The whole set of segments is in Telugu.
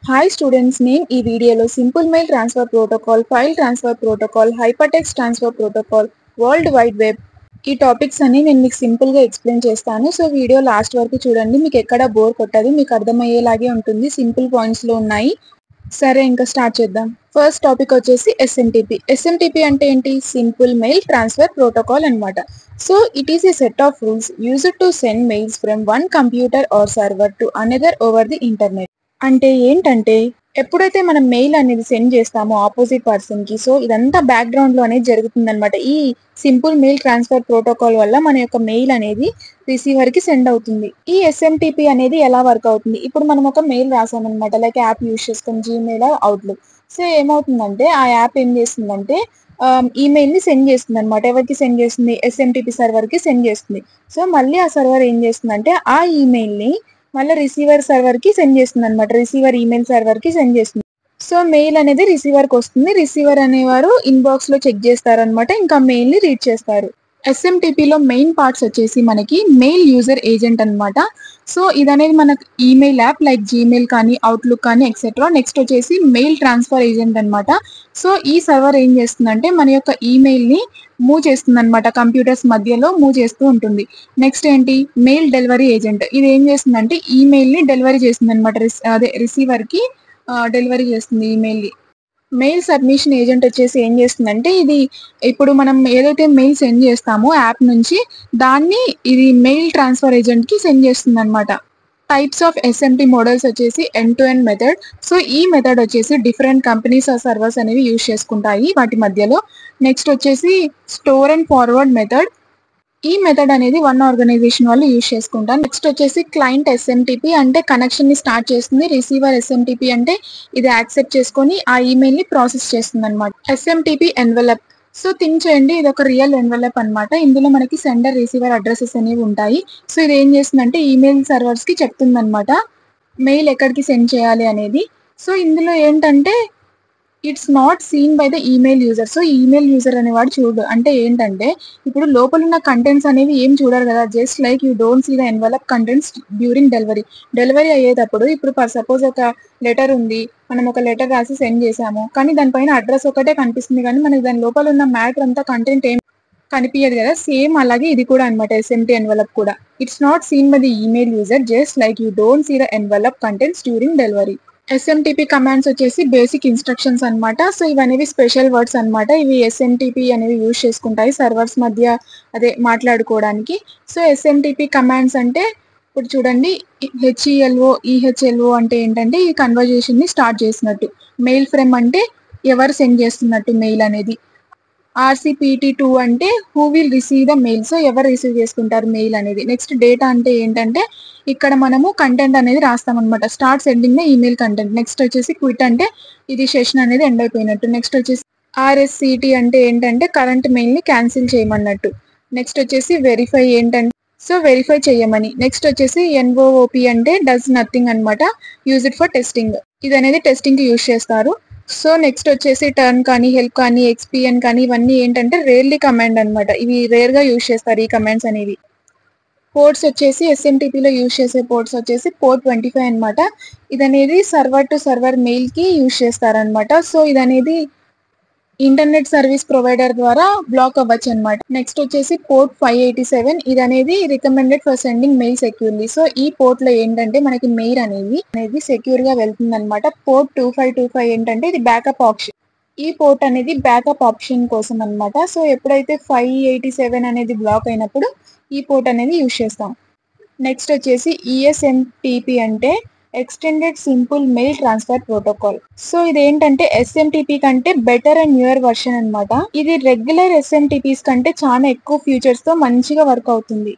హాయ్ స్టూడెంట్స్, నేను ఈ వీడియోలో simple mail transfer protocol, file transfer protocol, hypertext transfer protocol, world wide web ఈ టాపిక్స్ అన్ని నేను మీకు సింపుల్గా ఎక్స్ప్లెయిన్ చేస్తాను. సో వీడియో లాస్ట్ వరకు చూడండి, మీకు ఎక్కడ బోర్ కొట్టదు, మీకు అర్థమయ్యేలాగే ఉంటుంది, సింపుల్ పాయింట్స్లో ఉన్నాయి. సరే, ఇంకా స్టార్ట్ చేద్దాం. ఫస్ట్ టాపిక్ వచ్చేసి ఎస్ఎంటిపి. ఎస్ఎంటిపి అంటే ఏంటి? సింపుల్ మెయిల్ ట్రాన్స్ఫర్ ప్రోటోకాల్ అనమాట. So it is a set of rules used to send mails from one computer are server to another over the internet. అంటే ఏంటంటే, ఎప్పుడైతే మనం మెయిల్ అనేది సెండ్ చేస్తామో ఆపోజిట్ పర్సన్కి, సో ఇదంతా బ్యాక్గ్రౌండ్లో అనేది జరుగుతుంది అనమాట. ఈ సింపుల్ మెయిల్ ట్రాన్స్ఫర్ ప్రోటోకాల్ వల్ల మన యొక్క మెయిల్ అనేది రిసీవర్కి సెండ్ అవుతుంది. ఈ ఎస్ఎంటిపి అనేది ఎలా వర్క్ అవుతుంది? ఇప్పుడు మనం ఒక మెయిల్ రాసామన్నమాట, లైక్ యాప్ యూజ్ చేసుకుని జీమెయిల్, అవుట్లుక్. సో ఏమవుతుందంటే, ఆ యాప్ ఏం చేస్తుందంటే ఈమెయిల్ని సెండ్ చేస్తుంది అనమాట. ఎవరికి సెండ్ చేస్తుంది? ఎస్ఎంటిపి సర్వర్కి సెండ్ చేస్తుంది. సో మళ్ళీ ఆ సర్వర్ ఏం చేస్తుందంటే ఆ ఈమెయిల్ని మళ్ళీ రిసీవర్ సర్వర్కి సెండ్ చేస్తుంది అనమాట. రిసీవర్ ఈమెయిల్ సర్వర్కి సెండ్ చేస్తుంది. సో మెయిల్ అనేది రిసీవర్కి వస్తుంది. రిసీవర్ అనేవారు ఇన్బాక్స్లో చెక్ చేస్తారనమాట, ఇంకా మెయిల్ని రీడ్ చేస్తారు. ఎస్ఎంటిపిలో మెయిన్ పార్ట్స్ వచ్చేసి మనకి మెయిల్ యూజర్ ఏజెంట్ అనమాట. సో ఇదనేది మనకు ఈమెయిల్ యాప్ లైక్ జీమెయిల్ కానీ, అవుట్లుక్ కానీ ఎక్సెట్రా. నెక్స్ట్ వచ్చేసి మెయిల్ ట్రాన్స్ఫర్ ఏజెంట్ అనమాట. సో ఈ సర్వర్ ఏం చేస్తుందంటే మన యొక్క ఈమెయిల్ని మూవ్ చేస్తుంది అనమాట, కంప్యూటర్స్ మధ్యలో మూవ్ చేస్తూ ఉంటుంది. నెక్స్ట్ ఏంటి? Mail delivery agent. ఇది ఏం చేస్తుందంటే ఈమెయిల్ని డెలివరీ చేస్తుంది అనమాట, రిసీవర్కి డెలివరీ చేస్తుంది ఈమెయిల్ని. మెయిల్ సబ్మిషన్ ఏజెంట్ వచ్చేసి ఏం చేస్తుందంటే, ఇది ఇప్పుడు మనం ఏదైతే మెయిల్ సెండ్ చేస్తామో యాప్ నుంచి, దాన్ని ఇది మెయిల్ ట్రాన్స్ఫర్ ఏజెంట్కి సెండ్ చేస్తుంది అనమాట. టైప్స్ ఆఫ్ ఎస్ఎంటి మోడల్స్ వచ్చేసి end to end method. So ఈ మెథడ్ వచ్చేసి డిఫరెంట్ కంపెనీస్ ఆర్ సర్వర్స్ అనేవి యూజ్ చేసుకుంటాయి వాటి మధ్యలో. నెక్స్ట్ వచ్చేసి స్టోర్ అండ్ ఫార్వర్డ్ మెథడ్. ఈ మెథడ్ అనేది వన్ ఆర్గనైజేషన్ వాళ్ళు యూజ్ చేసుకుంటారు. నెక్స్ట్ వచ్చేసి క్లయింట్ ఎస్ఎంటిపి, అంటే కనెక్షన్ ని స్టార్ట్ చేస్తుంది. రిసీవర్ ఎస్ఎంటిపి అంటే ఇది యాక్సెప్ట్ చేసుకొని ఆ ఈమెయిల్ ని ప్రాసెస్ చేస్తుంది అనమాట. SMTP envelope. సో థింక్ చేయండి, ఇది ఒక రియల్ ఎన్వెలప్ అనమాట. ఇందులో మనకి సెండర్ రిసీవర్ అడ్రసెస్ అనేవి ఉంటాయి. సో ఇది ఏం చేస్తుందంటే ఈమెయిల్ సర్వర్స్ కి చెప్తుంది అనమాట మెయిల్ ఎక్కడికి సెండ్ చేయాలి అనేది. సో ఇందులో ఏంటంటే it's not seen by the email user. So email user అనేవాడు చూడు. అంటే ఏంటంటే, ఇప్పుడు లోపల ఉన్న కంటెంట్స్ అనేవి ఏం చూడరు కదా, just like you don't see the envelope contents during delivery అయ్యేటప్పుడు. ఇప్పుడు ఫర్ సపోజ్ ఒక లెటర్ ఉంది, మనం ఒక లెటర్ రాసి సెండ్ చేసాము, కానీ దానిపైన అడ్రస్ ఒకటే కనిపిస్తుంది, కానీ మనకి దాని లోపల ఉన్న మ్యాటర్ అంతా కంటెంట్ ఏం కనిపించదు కదా. సేమ్ అలాగే ఇది కూడా అనమాట, ఎస్ఎంటి ఎన్వలప్ కూడా. It's not seen by the email user, just like you don't see the envelope contents during delivery. SMTP commands వచ్చేసి బేసిక్ ఇన్స్ట్రక్షన్స్ అనమాట. సో ఇవనేవి స్పెషల్ వర్డ్స్ అనమాట. ఇవి ఎస్ఎంటిపి అనేవి యూజ్ చేసుకుంటాయి సర్వర్స్ మధ్య అదే మాట్లాడుకోవడానికి. సో ఎస్ఎంటిపి కమాండ్స్ అంటే ఇప్పుడు చూడండి, ఈహెచ్ఎల్ఓ అంటే ఏంటంటే ఈ కన్వర్జేషన్ ని స్టార్ట్ చేసినట్టు. మెయిల్ ఫ్రేమ్ అంటే ఎవరు సెండ్ చేస్తున్నట్టు మెయిల్ అనేది. RCPT2 అంటే who will receive the mail. So ఎవరు రిసీవ్ చేసుకుంటారు మెయిల్ అనేది. నెక్స్ట్ డేటా అంటే ఏంటంటే ఇక్కడ మనము కంటెంట్ అనేది రాస్తాం అనమాట, start sending the email content. Next వచ్చేసి క్విట్ అంటే ఇది సెషన్ అనేది ఎండ్ అయిపోయినట్టు. నెక్స్ట్ వచ్చేసి RSCT అంటే ఏంటంటే కరెంట్ మెయిల్ ని క్యాన్సిల్ చేయమన్నట్టు. నెక్స్ట్ వచ్చేసి వెరిఫై ఏంటంటే సో వెరిఫై చేయమని. నెక్స్ట్ వచ్చేసి NOOP అంటే డస్ నథింగ్ అనమాట, యూజ్ ఇట్ ఫర్ టెస్టింగ్. ఇది అనేది టెస్టింగ్ కి యూజ్ చేస్తారు. సో నెక్స్ట్ వచ్చేసి టర్న్ కానీ, హెల్ప్ కానీ, XPN కానీ, ఇవన్నీ ఏంటంటే రేర్లీ కమాండ్ అనమాట. ఇవి రేర్ గా యూజ్ చేస్తారు ఈ కమాండ్స్ అనేవి. పోర్ట్స్ వచ్చేసి ఎస్ఎంటిపిలో యూజ్ చేసే పోర్ట్స్ వచ్చేసి పోర్ట్ 25 అనమాట. ఇది అనేది సర్వర్ టు సర్వర్ మెయిల్ కి యూజ్ చేస్తారనమాట. సో ఇది అనేది ఇంటర్నెట్ సర్వీస్ ప్రొవైడర్ ద్వారా బ్లాక్ అవ్వచ్చు అనమాట. నెక్స్ట్ వచ్చేసి పోర్ట్ 587. ఇది అనేది recommended for sending mail securely. So ఈ పోర్ట్ లో ఏంటంటే మనకి మెయిల్ అనేది సెక్యూర్ గా వెళ్తుంది అనమాట. పోర్ట్ 2525 ఏంటంటే ఇది బ్యాకప్ ఆప్షన్. ఈ పోర్ట్ అనేది బ్యాకప్ ఆప్షన్ కోసం అనమాట. సో ఎప్పుడైతే 587 అనేది బ్లాక్ అయినప్పుడు ఈ పోర్ట్ అనేది యూజ్ చేస్తాం. నెక్స్ట్ వచ్చేసి ESMTP అంటే extended simple mail transfer protocol. So ఇది ఏంటంటే ఎస్ఎంటిపి కంటే బెటర్ అండ్ న్యూయర్ వర్షన్ అనమాట. ఇది రెగ్యులర్ ఎస్ఎంటిపిస్ కంటే చాలా ఎక్కువ ఫీచర్స్ తో మంచిగా వర్క్ అవుతుంది.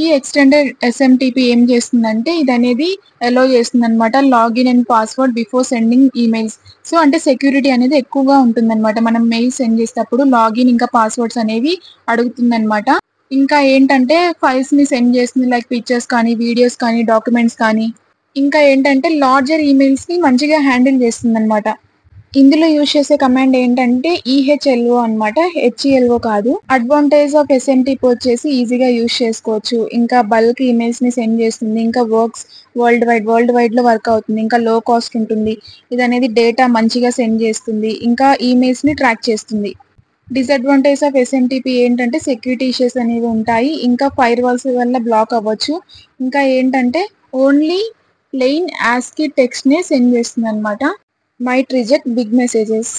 ఈ ఎక్స్టెండెడ్ ఎస్ఎంటిపి ఏం చేస్తుందంటే ఇది అనేది అలో చేస్తుంది అనమాట login and password before sending emails. So అంటే సెక్యూరిటీ అనేది ఎక్కువగా ఉంటుంది అనమాట. మనం మెయిల్ సెండ్ చేసేటప్పుడు లాగిన్ ఇంకా పాస్వర్డ్స్ అనేవి అడుగుతుంది అనమాట. ఇంకా ఏంటంటే ఫైల్స్ ని సెండ్ చేస్తుంది, లైక్ పిక్చర్స్ కానీ, వీడియోస్ కానీ, డాక్యుమెంట్స్ కానీ. ఇంకా ఏంటంటే లార్జర్ ఈమెయిల్స్ ని మంచిగా హ్యాండిల్ చేస్తుంది అనమాట. ఇందులో యూజ్ చేసే కమాండ్ ఏంటంటే EHLO అన్నమాట, HELO కాదు. అడ్వాంటేజ్ ఆఫ్ SMTP వచ్చేసి ఈజీగా యూజ్ చేసుకోవచ్చు, ఇంకా బల్క్ ఈమెయిల్స్ ని సెండ్ చేస్తుంది, ఇంకా వర్క్స్ వరల్డ్ వైడ్ లో వర్క్ అవుతుంది, ఇంకా లో కాస్ట్ ఉంటుంది. ఇది అనేది డేటా మంచిగా సెండ్ చేస్తుంది, ఇంకా ఈమెయిల్స్ ని ట్రాక్ చేస్తుంది. డిసడ్వాంటేజ్ ఆఫ్ SMTP ఏంటంటే సెక్యూరిటీ ఇష్యూస్ అనేవి ఉంటాయి, ఇంకా ఫైర్ వాల్స్ వల్ల బ్లాక్ అవ్వచ్చు, ఇంకా ఏంటంటే ఓన్లీ ప్లెయిన్ ASCII టెక్స్ట్ నే సెండ్ చేస్తుంది అనమాట. మైట్ రిజెక్ట్ బిగ్ మెసేజెస్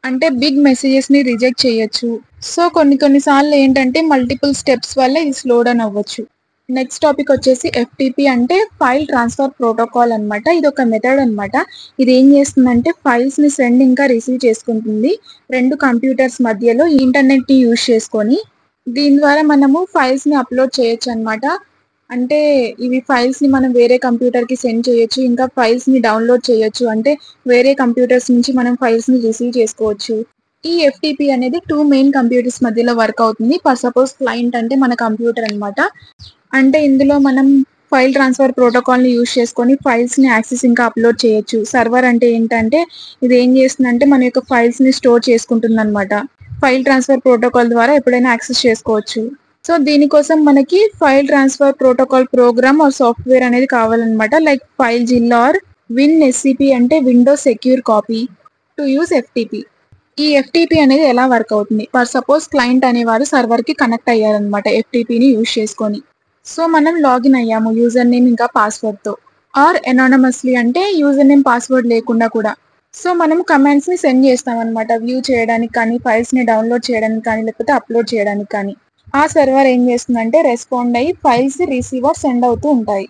అంటే బిగ్ మెసేజెస్ ని రిజెక్ట్ చేయొచ్చు. సో కొన్ని సార్లు ఏంటంటే మల్టిపుల్ స్టెప్స్ వల్ల ఇది స్లో డౌన్ అవ్వచ్చు. నెక్స్ట్ టాపిక్ వచ్చేసి FTP అంటే ఫైల్ ట్రాన్స్ఫర్ ప్రోటోకాల్ అన్నమాట. ఇది ఒక మెథడ్ అన్నమాట. ఇది ఏం చేస్తుందంటే ఫైల్స్ ని సెండ్ ఇంకా రిసీవ్ చేసుకుంటుంది రెండు కంప్యూటర్స్ మధ్యలో ఇంటర్నెట్ ని యూజ్ చేసుకొని. దీని ద్వారా మనము ఫైల్స్ ని అప్లోడ్ చేయొచ్చు అన్నమాట. అంటే ఇవి ఫైల్స్ ని మనం వేరే కంప్యూటర్ కి సెండ్ చేయొచ్చు, ఇంకా ఫైల్స్ ని డౌన్లోడ్ చేయొచ్చు, అంటే వేరే కంప్యూటర్స్ నుంచి మనం ఫైల్స్ ని రిసీవ్ చేసుకోవచ్చు. ఈ FTP అనేది టూ మెయిన్ కంప్యూటర్స్ మధ్యలో వర్క్ అవుతుంది. ఫర్ సపోజ్ క్లయింట్ అంటే మన కంప్యూటర్ అన్నమాట. అంటే ఇందులో మనం ఫైల్ ట్రాన్స్ఫర్ ప్రోటోకాల్ ని యూజ్ చేసుకొని ఫైల్స్ ని యాక్సెస్ ఇంకా అప్లోడ్ చేయొచ్చు. సర్వర్ అంటే ఏంటంటే ఇది ఏం చేస్తుందంటే మన యొక్క ఫైల్స్ ని స్టోర్ చేసుకుంటుంది అనమాట. ఫైల్ ట్రాన్స్ఫర్ ప్రోటోకాల్ ద్వారా ఎప్పుడైనా యాక్సెస్ చేసుకోవచ్చు. సో దీనికోసం మనకి file transfer protocol program or software అనేది కావాలన్నమాట. లైక్ FileZilla ఆర్ WinSCP అంటే Windows secure copy to use FTP. ఈ FTP అనేది ఎలా వర్క్ అవుతుంది? ఫర్ సపోజ్ క్లయింట్ అనేవారు సర్వర్ కి కనెక్ట్ అయ్యారనమాట FTPని యూజ్ చేసుకొని. సో మనం లాగిన్ అయ్యాము యూజర్ నేమ్ ఇంకా పాస్వర్డ్ తో, ఆర్ ఎనానమస్లీ అంటే యూజర్ నేమ్ పాస్వర్డ్ లేకుండా కూడా. సో మనం కమాండ్స్ ని సెండ్ చేస్తాం అనమాట, వ్యూ చేయడానికి కానీ, ఫైల్స్ ని డౌన్లోడ్ చేయడానికి కానీ, లేకపోతే అప్లోడ్ చేయడానికి కానీ. ఆ సర్వర్ ఏం చేస్తుందంటే రెస్పాండ్ అయ్యి ఫైల్స్ రిసీవ్ ఆర్ సెండ్ అవుతూ ఉంటాయి.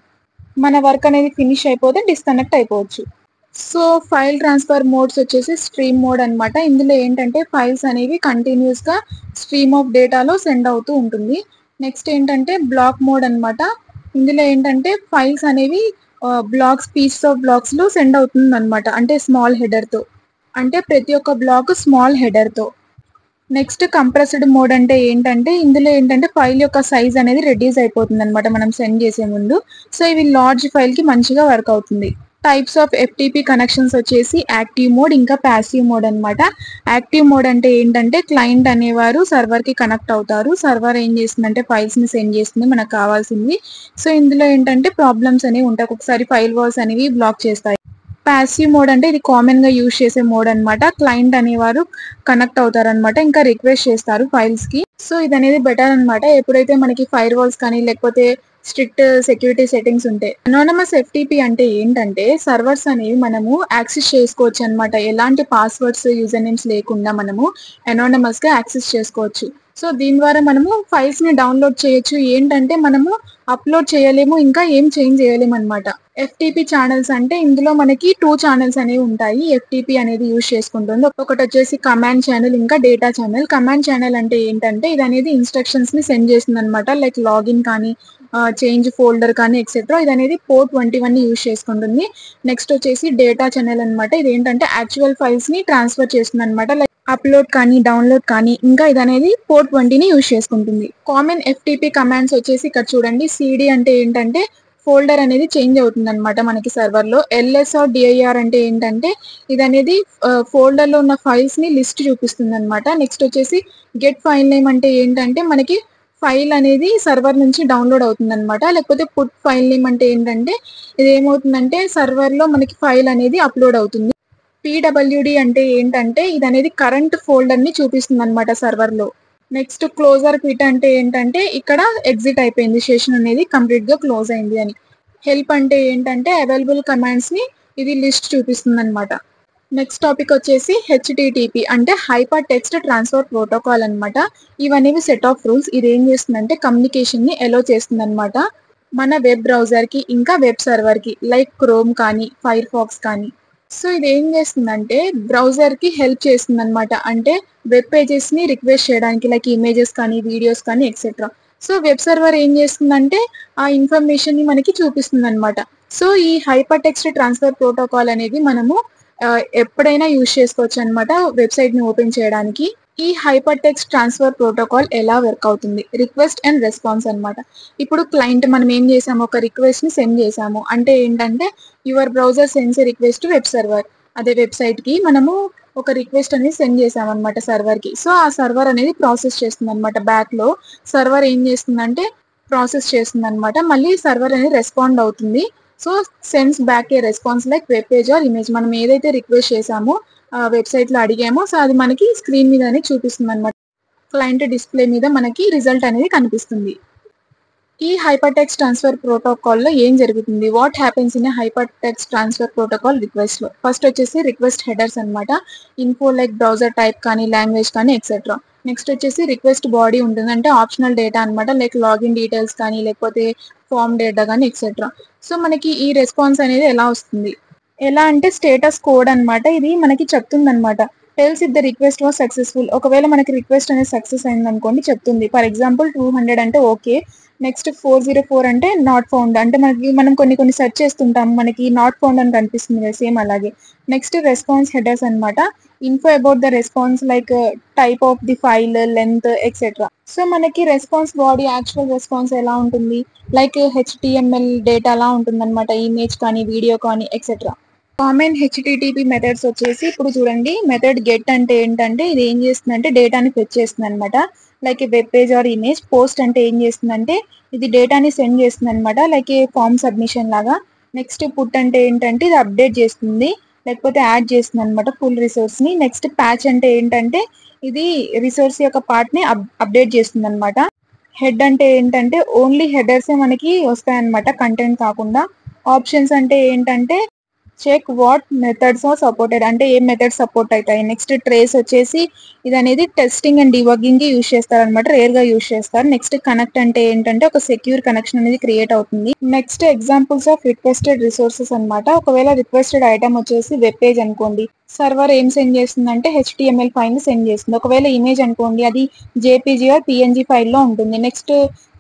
మన వర్క్ అనేది ఫినిష్ అయిపోతే డిస్కనెక్ట్ అయిపోవచ్చు. సో ఫైల్ ట్రాన్స్ఫర్ మోడ్స్ వచ్చేసి స్ట్రీమ్ మోడ్ అన్నమాట. ఇందులో ఏంటంటే ఫైల్స్ అనేవి కంటిన్యూస్ గా స్ట్రీమ్ ఆఫ్ డేటాలో సెండ్ అవుతూ ఉంటుంది. నెక్స్ట్ ఏంటంటే బ్లాక్ మోడ్ అన్నమాట. ఇందులో ఏంటంటే ఫైల్స్ అనేవి పీసెస్ ఆఫ్ బ్లాక్స్ లో సెండ్ అవుతుంది అనమాట, అంటే స్మాల్ హెడర్ తో, అంటే ప్రతి ఒక్క బ్లాక్ స్మాల్ హెడర్ తో. నెక్స్ట్ కంప్రెస్డ్ మోడ్ అంటే ఏంటంటే ఇందులో ఏంటంటే ఫైల్ యొక్క సైజ్ అనేది రెడ్యూస్ అయిపోతుంది అనమాట మనం సెండ్ చేసే ముందు. సో ఇవి లార్జ్ ఫైల్ కి మంచిగా వర్క్ అవుతుంది. టైప్స్ ఆఫ్ FTP కనెక్షన్స్ వచ్చేసి యాక్టివ్ మోడ్ ఇంకా ప్యాసివ్ మోడ్ అన్నమాట. యాక్టివ్ మోడ్ అంటే ఏంటంటే క్లయింట్ అనేవారు సర్వర్ కి కనెక్ట్ అవుతారు, సర్వర్ ఏం చేస్తుందంటే ఫైల్స్ ని సెండ్ చేస్తుంది మనకు కావాల్సింది. సో ఇందులో ఏంటంటే ప్రాబ్లమ్స్ అనేవి ఉంటాయి, ఒక్కొక్కసారి ఫైల్ వాల్స్ అనేవి బ్లాక్ చేస్తాయి. ప్యాసివ్ మోడ్ అంటే ఇది కామన్ గా యూజ్ చేసే మోడ్ అన్నమాట. క్లయింట్ అనేవారు కనెక్ట్ అవుతారు అనమాట, ఇంకా రిక్వెస్ట్ చేస్తారు ఫైల్స్ కి. సో ఇది అనేది బెటర్ అన్నమాట ఎప్పుడైతే మనకి ఫైర్ వాల్స్ కానీ లేకపోతే స్ట్రిక్ట్ సెక్యూరిటీ సెట్టింగ్స్ ఉంటాయి. అనానమస్ FTP అంటే ఏంటంటే సర్వర్స్ అనేవి మనము యాక్సెస్ చేసుకోవచ్చు అన్నమాట. ఎలాంటి పాస్వర్డ్స్ యూజర్ నేమ్స్ లేకుండా మనము అనానమస్ గా యాక్సెస్ చేసుకోవచ్చు. సో దీని ద్వారా మనము ఫైల్స్ ని డౌన్లోడ్ చేయొచ్చు. ఏంటంటే మనము అప్లోడ్ చేయలేము, ఇంకా ఏం చేంజ్ చేయలేము అనమాట. FTP ఛానల్స్ అంటే ఇందులో మనకి టూ ఛానల్స్ అనేవి ఉంటాయి FTP అనేది యూజ్ చేసుకుంటుంది. ఒకటి వచ్చేసి కమాండ్ ఛానల్, ఇంకా డేటా ఛానల్. కమాండ్ ఛానల్ అంటే ఏంటంటే ఇది అనేది ఇన్స్ట్రక్షన్స్ ని సెండ్ చేస్తుంది అనమాట, లైక్ లాగిన్ కానీ, చేంజ్ ఫోల్డర్ కానీ ఎక్సెట్రా. ఇది అనేది పోర్ట్ 21 ని యూజ్ చేసుకుంటుంది. నెక్స్ట్ వచ్చేసి డేటా ఛానల్ అనమాట. ఇది ఏంటంటే యాక్చువల్ ఫైల్స్ ని ట్రాన్స్ఫర్ చేస్తుంది అనమాట, లైక్ అప్లోడ్ కానీ, డౌన్లోడ్ కానీ. ఇంకా ఇది అనేది పోర్ట్ 20 ని యూజ్ చేసుకుంటుంది. కామన్ FTP కమాండ్స్ వచ్చేసి ఇక్కడ చూడండి. CD అంటే ఏంటంటే ఫోల్డర్ అనేది చేంజ్ అవుతుంది అనమాట మనకి సర్వర్ లో. LS ఆర్ DIR అంటే ఏంటంటే ఇది అనేది ఫోల్డర్ లో ఉన్న ఫైల్స్ ని లిస్ట్ చూపిస్తుంది అనమాట. నెక్స్ట్ వచ్చేసి గెట్ ఫైల్ నేమ్ అంటే ఏంటంటే మనకి ఫైల్ అనేది సర్వర్ నుంచి డౌన్లోడ్ అవుతుంది అనమాట. లేకపోతే పుట్ ఫైల్ నేమ్ అంటే ఏంటంటే ఇది ఏమవుతుందంటే సర్వర్ లో మనకి ఫైల్ అనేది అప్లోడ్ అవుతుంది. PWD అంటే ఏంటంటే ఇది అనేది కరెంట్ ఫోల్డర్ ని చూపిస్తుంది అనమాట సర్వర్ లో. నెక్స్ట్ క్లోజర్ క్విట్ అంటే ఏంటంటే ఇక్కడ ఎగ్జిట్ అయిపోయింది, సెషన్ అనేది కంప్లీట్ గా క్లోజ్ అయింది అని. హెల్ప్ అంటే ఏంటంటే అవైలబుల్ కమాండ్స్ ని ఇది లిస్ట్ చూపిస్తుంది అనమాట. నెక్స్ట్ టాపిక్ వచ్చేసి HTTP అంటే హైపర్ టెక్స్ట్ ట్రాన్స్ఫర్ ప్రోటోకాల్ అనమాట. ఇవనేవి సెట్ ఆఫ్ రూల్స్. ఇది ఏం చేస్తుందంటే కమ్యూనికేషన్ ని ఎలో చేస్తుంది అనమాట మన వెబ్ బ్రౌజర్ కి, ఇంకా వెబ్ సర్వర్ కి, లైక్ క్రోమ్ కానీ, ఫైర్ ఫాక్స్ కానీ. సో ఇది ఏం చేస్తుందంటే బ్రౌజర్ కి హెల్ప్ చేస్తుంది అనమాట, అంటే వెబ్ పేజెస్ ని రిక్వెస్ట్ చేయడానికి, లైక్ ఇమేజెస్ కానీ, వీడియోస్ కానీ ఎక్సెట్రా. సో వెబ్ సర్వర్ ఏం చేస్తుందంటే ఆ ఇన్ఫర్మేషన్ ని మనకి చూపిస్తుంది అనమాట. సో ఈ హైపర్ టెక్స్ట్ ట్రాన్స్ఫర్ ప్రోటోకాల్ అనేది మనము ఎప్పుడైనా యూజ్ చేసుకోవచ్చు అనమాట వెబ్సైట్ ని ఓపెన్ చేయడానికి. ఈ హైపర్ టెక్స్ట్ ట్రాన్స్ఫర్ ప్రోటోకాల్ ఎలా వర్క్ అవుతుంది? రిక్వెస్ట్ అండ్ రెస్పాన్స్ అనమాట. ఇప్పుడు క్లయింట్ మనం ఏం చేసాము, ఒక రిక్వెస్ట్ ని సెండ్ చేసాము అంటే ఏంటంటే your browser sends request web server, అదే వెబ్సైట్ కి మనము ఒక రిక్వెస్ట్ అనేది సెండ్ చేసామన్నమాట సర్వర్కి. సో ఆ సర్వర్ అనేది ప్రాసెస్ చేస్తుంది అనమాట. బ్యాక్లో సర్వర్ ఏం చేస్తుందంటే ప్రాసెస్ చేస్తుంది అనమాట. మళ్ళీ సర్వర్ అనేది రెస్పాండ్ అవుతుంది. So sends back A response like web page or image. మనం ఏదైతే రిక్వెస్ట్ చేసామో వెబ్సైట్లో అడిగామో సో అది మనకి స్క్రీన్ మీద అనేది చూపిస్తుంది అనమాట. క్లయింట్ డిస్ప్లే మీద మనకి రిజల్ట్ అనేది కనిపిస్తుంది. ఈ హైపర్ టెక్స్ట్ ట్రాన్స్ఫర్ ప్రోటోకాల్లో ఏం జరుగుతుంది, what happens in hypertext transfer protocol రిక్వెస్ట్లో. ఫస్ట్ వచ్చేసి రిక్వెస్ట్ హెడర్స్ అనమాట. ఇన్ఫో లైక్ బ్రౌజర్ టైప్ కానీ లాంగ్వేజ్ కానీ ఎక్సెట్రా. నెక్స్ట్ వచ్చేసి రిక్వెస్ట్ బాడీ ఉంటుంది, అంటే ఆప్షనల్ డేటా అనమాట, లైక్ లాగిన్ డీటెయిల్స్ కానీ లేకపోతే ఫామ్ డేటా కానీ ఎక్సెట్రా. సో మనకి ఈ రెస్పాన్స్ అనేది ఎలా వస్తుంది, ఎలా అంటే స్టేటస్ కోడ్ అనమాట. ఇది మనకి చెప్తుంది అనమాట. Tells if the request was successful. ఒకవేళ మనకి రిక్వెస్ట్ అనేది సక్సెస్ అయింది అనుకోండి చెప్తుంది. ఫర్ ఎగ్జాంపుల్ 200 అంటే ఓకే, నెక్స్ట్ 404 అంటే నాట్ ఫౌండ్. అంటే మనం కొన్ని సెర్చ్ చేస్తుంటాం, మనకి నాట్ ఫౌండ్ అని కనిపిస్తుంది సేమ్ అలాగే. నెక్స్ట్ రెస్పాన్స్ హెడర్స్ అనమాట. Info about the response like type of the file, length etcetera. So మనకి రెస్పాన్స్ బాడీ యాక్చువల్ రెస్పాన్స్ ఎలా ఉంటుంది, లైక్ HTML డేటా అలా ఉంటుంది అనమాట, ఇమేజ్ కానీ వీడియో కానీ ఎక్సెట్రా. కామన్ హెచ్టిటిపి మెథడ్స్ వచ్చేసి ఇప్పుడు చూడండి. మెథడ్ గెట్ అంటే ఏంటంటే ఇది ఏం చేస్తుందంటే డేటాని ఫెచ్ చేస్తుంది అనమాట, like web page or image. Post అంటే ఏం చేస్తుందంటే ఇది డేటాని సెండ్ చేస్తుంది అనమాట, లైక్ ఫామ్ సబ్మిషన్ లాగా. నెక్స్ట్ పుట్ అంటే ఏంటంటే ఇది అప్డేట్ చేస్తుంది లేకపోతే యాడ్ చేస్తుంది అనమాట ఫుల్ రిసోర్స్ని. నెక్స్ట్ ప్యాచ్ అంటే ఏంటంటే ఇది రిసోర్స్ యొక్క పార్ట్ని అప్డేట్ చేస్తుంది అనమాట. హెడ్ అంటే ఏంటంటే ఓన్లీ హెడర్సే మనకి వస్తాయన్నమాట, కంటెంట్ కాకుండా. ఆప్షన్స్ అంటే ఏంటంటే check what methods are supported, అంటే ఏ మెథడ్స్ సపోర్ట్ అవుతాయి. నెక్స్ట్ ట్రేస్ వచ్చేసి ఇది అనేది టెస్టింగ్ అండ్ డిబగ్గింగ్కి యూజ్ చేస్తారు అనమాట, రేర్గా యూజ్ చేస్తారు. నెక్స్ట్ కనెక్ట్ అంటే ఏంటంటే ఒక సెక్యూర్ కనెక్షన్ అనేది క్రియేట్ అవుతుంది. Next examples of requested resources అనమాట. ఒకవేళ రిక్వెస్టెడ్ ఐటమ్ వచ్చేసి వెబ్ పేజ్ అనుకోండి, సర్వర్ ఏం సెండ్ చేస్తుందంటే HTML ఫైల్ సెండ్ చేస్తుంది. ఒకవేళ ఇమేజ్ అనుకోండి, అది JPG ఆర్ PNG ఫైల్లో ఉంటుంది. నెక్స్ట్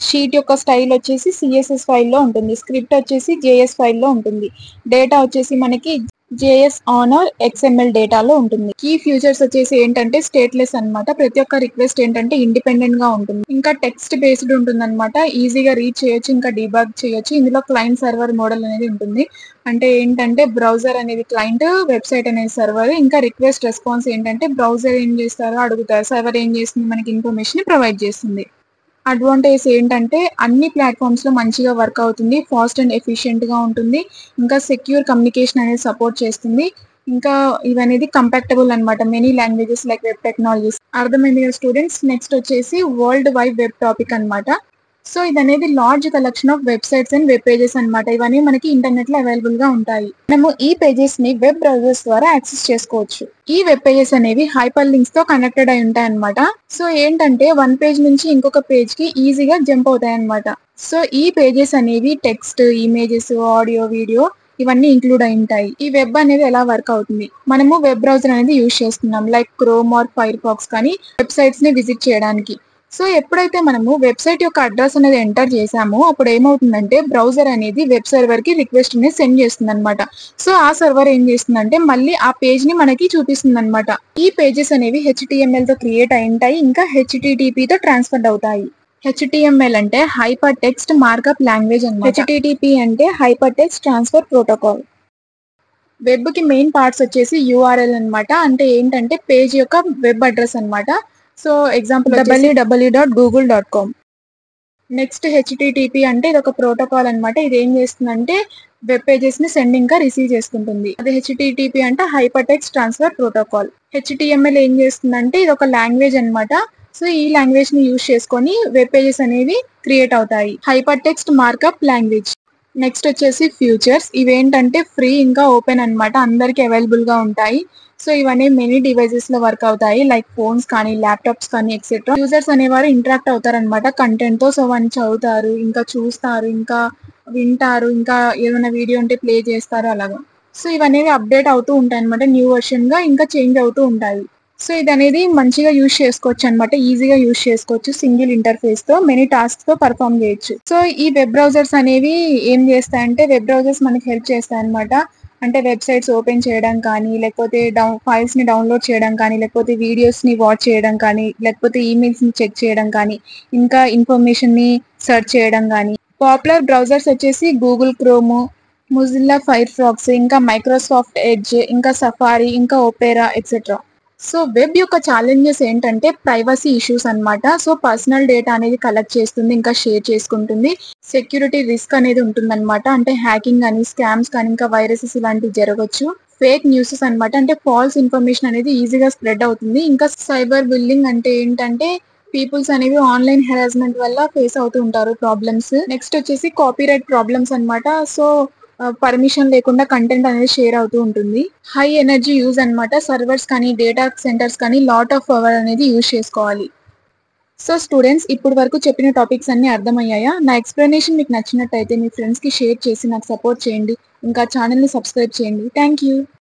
షీట్ యొక్క స్టైల్ వచ్చేసి CSS ఫైల్లో ఉంటుంది. స్క్రిప్ట్ వచ్చేసి JS ఫైల్లో ఉంటుంది. డేటా వచ్చేసి మనకి JS ఆన్ ఆర్ XML డేటాలో ఉంటుంది. కీ ఫ్యూచర్స్ వచ్చేసి ఏంటంటే స్టేట్లెస్ అనమాట. ప్రతి ఒక్క రిక్వెస్ట్ ఏంటంటే ఇండిపెండెంట్ గా ఉంటుంది. ఇంకా టెక్స్ట్ బేస్డ్ ఉంటుంది అనమాట, ఈజీగా రీడ్ చేయొచ్చు, ఇంకా డీబగ్ చేయొచ్చు. ఇందులో క్లయింట్ సర్వర్ మోడల్ అనేది ఉంటుంది. అంటే ఏంటంటే బ్రౌజర్ అనేది క్లయింట్, వెబ్సైట్ అనేది సర్వర్. ఇంకా రిక్వెస్ట్ రెస్పాన్స్ ఏంటంటే బ్రౌజర్ ఏం చేస్తారో అడుగుతారు, సర్వర్ ఏం చేస్తుంది మనకి ఇన్ఫర్మేషన్ ప్రొవైడ్ చేస్తుంది. అడ్వాంటేజ్ ఏంటంటే అన్ని ప్లాట్ఫామ్స్లో మంచిగా వర్క్ అవుతుంది, ఫాస్ట్ అండ్ ఎఫిషియెంట్గా ఉంటుంది, ఇంకా సెక్యూర్ కమ్యూనికేషన్ అనేది సపోర్ట్ చేస్తుంది. ఇంకా ఇవనేది కంపాక్టబుల్ అనమాట many languages like web technologies. అర్థమైంది కదా స్టూడెంట్స్. నెక్స్ట్ వచ్చేసి వరల్డ్ వైడ్ వెబ్ టాపిక్ అనమాట. సో ఇది అనేది large collection of websites and web pages అనమాట. ఇవన్నీ మనకి ఇంటర్నెట్ లో అవైలబుల్ గా ఉంటాయి. మనము ఈ పేజెస్ ని వెబ్ బ్రౌజర్స్ ద్వారా యాక్సెస్ చేసుకోవచ్చు. ఈ వెబ్ పేజెస్ అనేవి హైపర్ లింక్స్ తో కనెక్టెడ్ అయి ఉంటాయి అనమాట. సో ఏంటంటే వన్ పేజ్ నుంచి ఇంకొక పేజ్ కి ఈజీగా జంప్ అవుతాయి అనమాట. సో ఈ పేజెస్ అనేవి టెక్స్ట్, ఇమేజెస్, ఆడియో, వీడియో ఇవన్నీ ఇంక్లూడ్ అయి ఉంటాయి. ఈ వెబ్ అనేది ఎలా వర్క్ అవుతుంది, మనము వెబ్ బ్రౌజర్ అనేది యూజ్ చేస్తున్నాం, like Chrome or Firefox కానీ వెబ్సైట్స్ ని విజిట్ చేయడానికి. సో ఎప్పుడైతే మనము వెబ్సైట్ యొక్క అడ్రస్ అనేది ఎంటర్ చేసామో అప్పుడు ఏమవుతుందంటే బ్రౌజర్ అనేది వెబ్ సర్వర్ కి రిక్వెస్ట్ అనేది సెండ్ చేస్తుంది అనమాట. సో ఆ సర్వర్ ఏం చేస్తుందంటే మళ్ళీ ఆ పేజ్ ని మనకి చూపిస్తుంది అనమాట. ఈ పేజెస్ అనేవి HTML తో క్రియేట్ అయి ఉంటాయి, ఇంకా HTTP తో ట్రాన్స్ఫర్ అవుతాయి. HTML అంటే హైపర్ టెక్స్ట్ మార్కప్ లాంగ్వేజ్ అన్నమాట. HTTP అంటే hyper text transfer protocol. Web కి మెయిన్ పార్ట్స్ వచ్చేసి URL అనమాట, అంటే ఏంటంటే పేజ్ యొక్క వెబ్ అడ్రస్ అనమాట. So example www.google.com. Next HTTP అంటే ఇది ఒక ప్రోటోకాల్ అనమాట. ఇది ఏం చేస్తుందంటే వెబ్ పేజెస్ ని సెండ్ ఇంకా రిసీవ్ చేసుకుంటుంది. అది HTTP అంటే hyper text transfer protocol. HTML ఏం చేస్తుందంటే ఇది ఒక లాంగ్వేజ్ అనమాట. సో ఈ లాంగ్వేజ్ ని యూజ్ చేసుకొని వెబ్ పేజెస్ అనేవి క్రియేట్ అవుతాయి. Hyper text markup language. Next వచ్చేసి ఫ్యూచర్స్. ఇవేంటంటే ఫ్రీ ఇంకా ఓపెన్ అనమాట, అందరికి అవైలబుల్ గా ఉంటాయి. సో ఇవన్నీ మెనీ డివైజెస్ లో వర్క్ అవుతాయి, లైక్ ఫోన్స్ కానీ ల్యాప్టాప్స్ కానీ ఎక్సెట్రా. యూజర్స్ అనేవారు ఇంటరాక్ట్ అవుతారు అనమాట కంటెంట్ తో. సో వాళ్ళు చదువుతారు, ఇంకా చూస్తారు, ఇంకా వింటారు, ఇంకా ఏదైనా వీడియో ఉంటే ప్లే చేస్తారు అలాగా. సో ఇవన్నీ అప్డేట్ అవుతూ ఉంటాయి అనమాట, న్యూ వర్షన్ గా ఇంకా చేంజ్ అవుతూ ఉంటాయి. సో ఇది అనేది మంచిగా యూజ్ చేసుకోవచ్చు అనమాట, ఈజీగా యూజ్ చేసుకోవచ్చు. సింగిల్ ఇంటర్ఫేస్ తో మెనీ టాస్క్ తో పర్ఫామ్ చేయొచ్చు. సో ఈ వెబ్ బ్రౌజర్స్ అనేవి ఏం చేస్తాయంటే వెబ్ బ్రౌజర్స్ మనకి హెల్ప్ చేస్తాయి అనమాట. అంటే వెబ్సైట్స్ ఓపెన్ చేయడం కానీ, లేకపోతే ఫైల్స్ ని డౌన్లోడ్ చేయడం కానీ, లేకపోతే వీడియోస్ ని వాచ్ చేయడం కానీ, లేకపోతే ఈమెయిల్స్ ని చెక్ చేయడం కానీ, ఇంకా ఇన్ఫర్మేషన్ ని సెర్చ్ చేయడం కానీ. పాపులర్ బ్రౌజర్స్ వచ్చేసి Google Chrome, Mozilla Firefox, ఇంకా మైక్రోసాఫ్ట్ ఎడ్జ్, ఇంకా సఫారీ, ఇంకా ఓపెరా ఎక్సెట్రా. సో వెబ్ యొక్క ఛాలెంజెస్ ఏంటంటే ప్రైవసీ ఇష్యూస్ అన్నమాట. సో పర్సనల్ డేటా అనేది కలెక్ట్ చేస్తుంది, ఇంకా షేర్ చేసుకుంటుంది. సెక్యూరిటీ రిస్క్ అనేది ఉంటుందన్నమాట. అంటే హ్యాకింగ్ అని, స్కామ్స్ కానీ, ఇంకా వైరసెస్ ఇలాంటివి జరగవచ్చు. ఫేక్ న్యూసెస్ అన్నమాట. అంటే ఫాల్స్ ఇన్ఫర్మేషన్ అనేది ఈజీగా స్ప్రెడ్ అవుతుంది. ఇంకా సైబర్ బుల్లింగ్ అంటే ఏంటంటే పీపుల్స్ అనేవి ఆన్లైన్ హెరాస్మెంట్ వల్ల ఫేస్ అవుతూ ఉంటారు ప్రాబ్లమ్స్. నెక్స్ట్ వచ్చేసి కాపీరైట్ ప్రాబ్లమ్స్ అన్నమాట. సో పర్మిషన్ లేకుండా కంటెంట్ అనేది షేర్ అవుతూ ఉంటుంది. హై ఎనర్జీ యూజ్ అన్నమాట. సర్వర్స్ కానీ, డేటా సెంటర్స్ కానీ లాట్ ఆఫ్ పవర్ అనేది యూజ్ చేసుకోవాలి. సో స్టూడెంట్స్, ఇప్పుడు వరకు చెప్పిన టాపిక్స్ అన్ని అర్థమయ్యాయా? నా ఎక్స్ప్లెనేషన్ మీకు నచ్చినట్టయితే మీ ఫ్రెండ్స్కి షేర్ చేసి నాకు సపోర్ట్ చేయండి. ఇంకా ఛానల్ని సబ్స్క్రైబ్ చేయండి. Thank you.